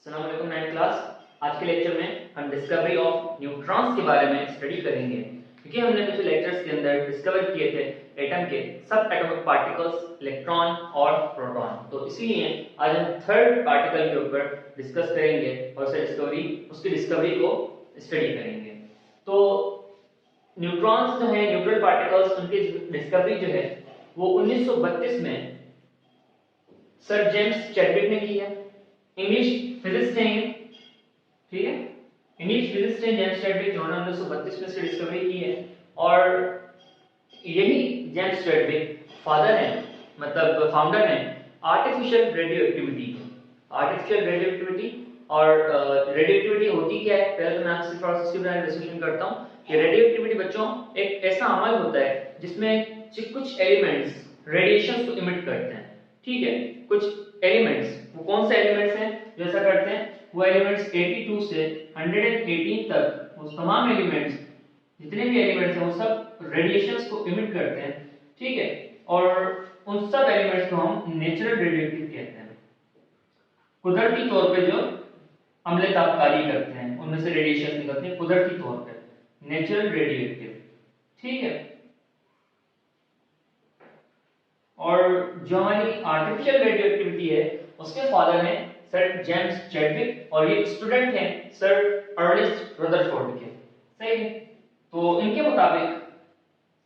अस्सलाम वालेकुम 9th class. आज के लेक्चर में हम डिस्कवरी ऑफ न्यूट्रॉन्स के बारे में स्टडी करेंगे, क्योंकि हमने पिछले लेक्चर्स के अंदर डिस्कवर किए थे एटम के सब एटॉमिक पार्टिकल्स, इलेक्ट्रॉन और प्रोटॉन। तो इसीलिए आज हम थर्ड पार्टिकल के ऊपर डिस्कस करेंगे और उसकी डिस्कवरी को स्टडी करेंगे। तो न्यूट्रॉन्स जो है, न्यूट्रल पार्टिकल्स, उनकी डिस्कवरी जो है वो 1932 में सर जेम्स चैडविक ने की है। इंग्लिश फिजिसिस्ट हैं, ठीक है, इंग्लिश फिजिसिस्ट हैं जेम्स चैडविक, जिन्होंने 1932 में इसकी डिस्कवरी की है। और यही जेम्स चैडविक फादर हैं, मतलब फाउंडर हैं artificial radio activity. Artificial radio activity और रेडियो एक्टिविटी होती क्या है, पहले तो मैं आपसे थोड़ा सा इसके बारे में डिस्कशन करता हूँ कि रेडियो एक्टिविटी बच्चों एक ऐसा अमल होता है जिसमें कुछ एलिमेंट्स रेडिएशंस को इमिट करते हैं, ठीक है। कुछ एलिमेंट्स, वो कौन से एलिमेंट्स हैं जो ऐसा करते हैं? वो एलिमेंट्स 82 से 118 तक, वो तमाम एलिमेंट्स, जितने भी एलिमेंट्स हैं वो सब रेडिएशंस को इमिट करते हैं, ठीक है। और उन सब एलिमेंट्स को हम नेचुरल रेडियोएक्टिव कहते हैं। कुदरती तौर पे जो अम्ल तापकारी करते हैं, उनमें से रेडिएशन निकलते हैं कुदरती तौर पे, नेचुरल रेडियोएक्टिव, ठीक है। और जो हमारी आर्टिफिशियल रेडियोएक्टिविटी है उसके फादर हैं सर जेम्स चैडविक, और ये स्टूडेंट हैं सर अर्नेस्ट रदरफोर्ड के, सही है। तो इनके मुताबिक,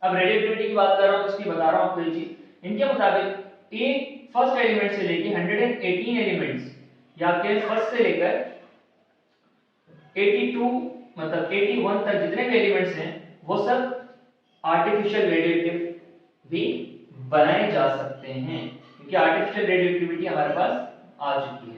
अब रेडियोएक्टिविटी की बात कर रहा हूं इसलिए बता रहा हूं आपको ये चीज, इनके मुताबिक एक फर्स्ट एलिमेंट से लेके 118 एलिमेंट्स, या फिर फर्स्ट से लेकर 82 मतलब 81 तक जितने भी एलिमेंट्स हैं वो सब आर्टिफिशियल रेडियोएक्टिव भी बनाए जा सकते हैं, क्योंकि आर्टिफिशियल रेडियोएक्टिविटी हमारे पास आ चुकी है।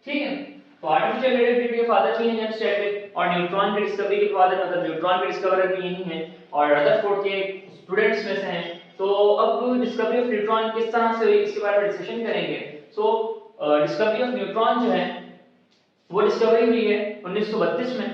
ठीक है, तो आर्टिफिशियल रेडियोएक्टिविटी के फादर भी हैं जेम्स चैडविक, और न्यूट्रॉन की डिस्कवरी के फादर मतलब न्यूट्रॉन के डिस्कवरर भी यही हैं और रदरफोर्ड के स्टूडेंट्स में से हैं। तो अब डिस्कवरी ऑफ न्यूट्रॉन किस तरह से हुई इसके बारे में डिस्कशन करेंगे। सो डिस्कवरी ऑफ न्यूट्रॉन जो है वो डिस्कवरी हुई है 1932 में,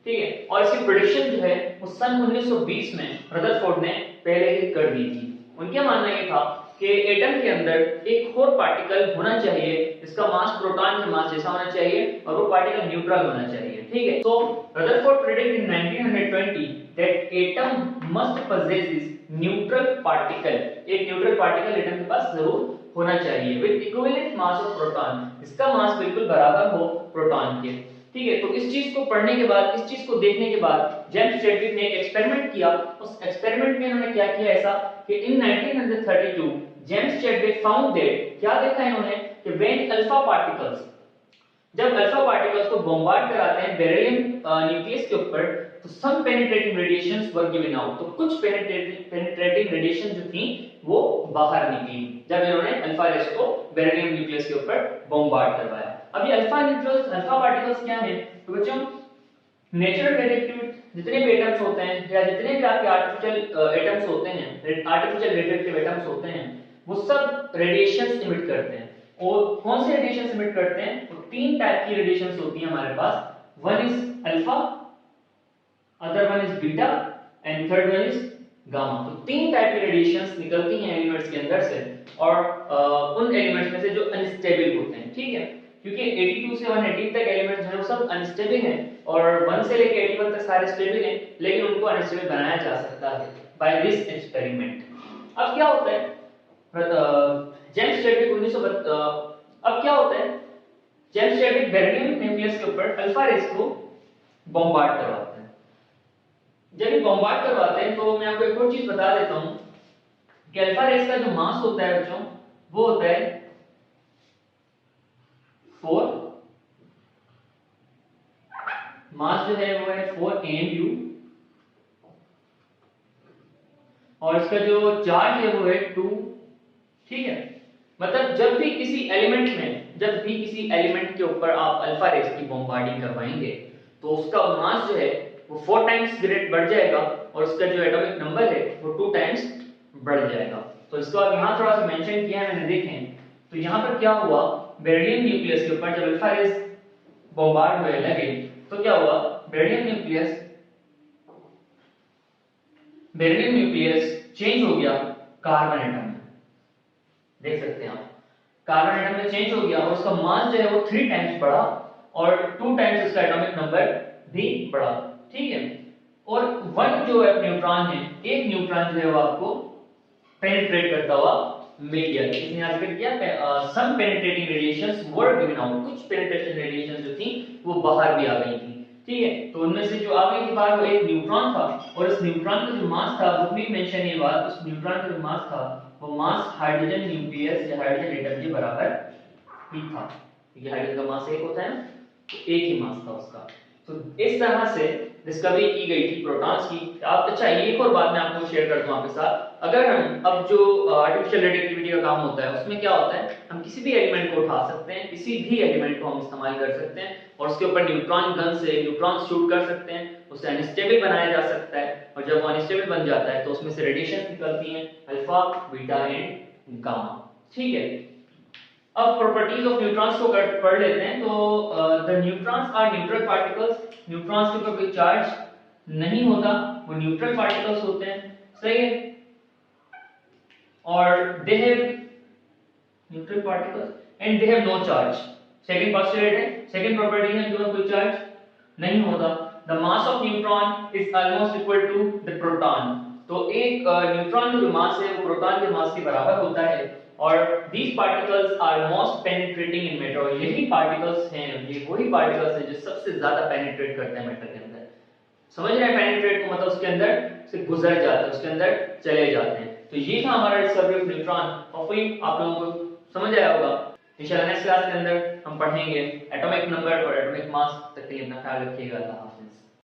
ठीक है। और इसकी प्रेडिक्शन जो है वो सन 1920 में रदरफोर्ड ने पहले ही कर दी थी। उनका मानना ये था कि एटम के अंदर एक और पार्टिकल होना चाहिए जिसका मास प्रोटॉन के मास जैसा होना चाहिए और वो पार्टिकल न्यूट्रल होना चाहिए, ठीक है। So Rutherford predict in 1920 that atom must possesses neutral particle, एक न्यूट्रल पार्टिकल एटम के पास जरूर होना चाहिए with equivalent mass of proton, इसका मास बिल्कुल बराबर हो प्रोटॉन के, ठीक है। तो इस चीज को पढ़ने के बाद, इस चीज को देखने के बाद जेम्स चैडविक ने एक एक्सपेरिमेंट किया। उस एक्सपेरिमेंट में इन्होंने क्या किया ऐसा कि in 1932 James Chadwick found that, क्या देखा इन्होंने कि व्हेन अल्फा पार्टिकल्स, जब अल्फा पार्टिकल्स को बॉम्बार्ड कराते हैं बेरिलियम न्यूक्लियस के ऊपर, तो some penetrating radiations were given out, तो कुछ पेनिट्रेटिंग रेडिएशन जो थी वो बाहर निकली जब इन्होंने अल्फा रेस को बेरिलियम न्यूक्लियस के ऊपर बॉम्बार्ड करवाया। अब ये अल्फा पार्टिकल्स क्या हैं? तो बच्चों नेचुरल रेडियोएक्टिव जितने भी एटम्स होते हैं या जितने भी आपके आर्टिफिशियल एटम्स होते हैं, आर्टिफिशियल रेडियोएक्टिव एटम्स होते हैं, वो सब रेडिएशंस इमिट करते हैं। और कौन से रेडिएशंस इमिट करते हैं? तो तीन टाइप की रेडिएशंस होती हैं हमारे पास, one is alpha, other one is beta and third one is gamma. तो तीन टाइप की रेडिएशंस निकलती हैं एलिमेंट्स के अंदर से, और उन एलिमेंट्स में से जो अनस्टेबल होते हैं, ठीक है, क्योंकि 82 से 118 तक एलिमेंट्स हैं वो सब अनस्टेबल हैं, और 1 से लेकर 81 तक सारे स्टेबल हैं, लेकिन उनको अनस्टेबल बनाया जा सकता है बाय दिस एक्सपेरिमेंट। अब क्या होता है, जेम्स चैडविक 1932, अब क्या होता है, जेम्स चैडविक बेरिलियम न्यूक्लियस के ऊपर अल्फा रेस को बॉम्बार्ड करवाते हैं। जब ये बॉम्बार्ड करवाते हैं तो मैं आपको एक और चीज बता देता हूं कि अल्फा रेस का जो मास होता है बच्चों वो होता है 4, मास जो है वो है 4 AMU, और इसका जो चार्ज है वो है 2, ठीक है। मतलब जब भी किसी एलिमेंट के ऊपर आप अल्फा रेस की बॉम्बार्डिंग करवाएंगे तो उसका मास जो है वो 4 टाइम्स ग्रेड बढ़ जाएगा, और उसका जो एटॉमिक नंबर है वो 2 टाइम्स बढ़ जाएगा। तो इसको अब यहाँ थोड़ा सा मेंशन किया है मैंने, देखें तो यहाँ पर क्या हुआ, बेरिलियम न्यूक्लियस के ऊपर जब अल्फा रेस बॉम्बार्ड हुए लगे तो क्या हुआ, beryllium nucleus beryllium nucleus change हो गया कार्बन एटम में, देख सकते हैं आप, कार्बन एटम में चेंज हो गया और उसका मास जो है वो 3 टाइम्स बढ़ा और 2 टाइम्स उसका एटॉमिक नंबर भी बढ़ा, ठीक है। और वन जो है न्यूट्रॉन है, एक न्यूट्रॉन जो है वो आपको पेनिट्रेट करता हुआ मिल गया। इसने यहाँ जिक्र किया some penetrating radiations were given out, कुछ पेनिट्रेशन रेडिएशंस जो थी वो बाहर भी आ गई थी, ठीक है। तो उनमें से जो आ गई थी बाहर वो एक न्यूट्रॉन था और इस न्यूट्रॉन का जो मास था, बुक में मेंशन ये बात, उस न्यूट्रॉन का जो मास था वो मास हाइड्रोजन न्यूक्लियस या हाइड्रोजन एटम के बराबर ही था, क्योंकि हाइड्रोजन का मास एक होता है, तो एक ही मास था उसका। तो इस तरह से डिस्कवरी की गई थी प्रोटॉन्स की। आप अच्छा ये एक और बात मैं आपको शेयर करता हूं आपके साथ, अगर हम अब जो आर्टिफिशियल रेडिएटिविटी का काम होता है उसमें क्या होता है, हम किसी भी एलिमेंट को उठा सकते हैं, किसी भी एलिमेंट को हम इस्तेमाल कर सकते हैं और उसके ऊपर न्यूट्रॉन गन से न्यूट्रॉन शूट कर सकते हैं, उसे अनस्टेबल बनाया जा सकता है और जब वो अनस्टेबल बन जाता है तो उसमें से रेडिएशन निकलती हैं अल्फा, बीटा एंड गामा, ठीक है। अब प्रॉपर्टीज ऑफ न्यूट्रॉन्स को पढ़ लेते हैं। तो the neutrons are neutral particles, neutrons के ऊपर कोई चार्ज नहीं होता, वो न्यूट्रल पार्टिकल्स होते हैं, सही है। और they have neutral particles and they have no charge, second postulate है, सेकंड प्रॉपर्टी है कि कोई चार्ज नहीं होता। The mass of neutron is almost equal to the proton, तो एक न्यूट्रॉन का जो मास है वो प्रोटॉन के मास के बराबर होता है और these particles are most penetrating in matter, और यही पार्टिकल्स हैं, ये वही पार्टिकल्स हैं जो सबसे ज्यादा पेनिट्रेट करते हैं मैटर के अंदर, समझ रहे हैं। पेनिट्रेट को मतलब उसके अंदर से गुजर जाते हैं, उसके अंदर चले जाते हैं। तो ये था हमारा डिस्कवरी ऑफ न्यूट्रॉन, होपफुली आप लोगों को समझ आया होगा। इंशाल्लाह नेक्स्ट क्लास के अंदर हम पढ़ेंगे एटॉमिक नंबर और एटॉमिक मास। तक के लिए अपना ख्याल रखिएगा।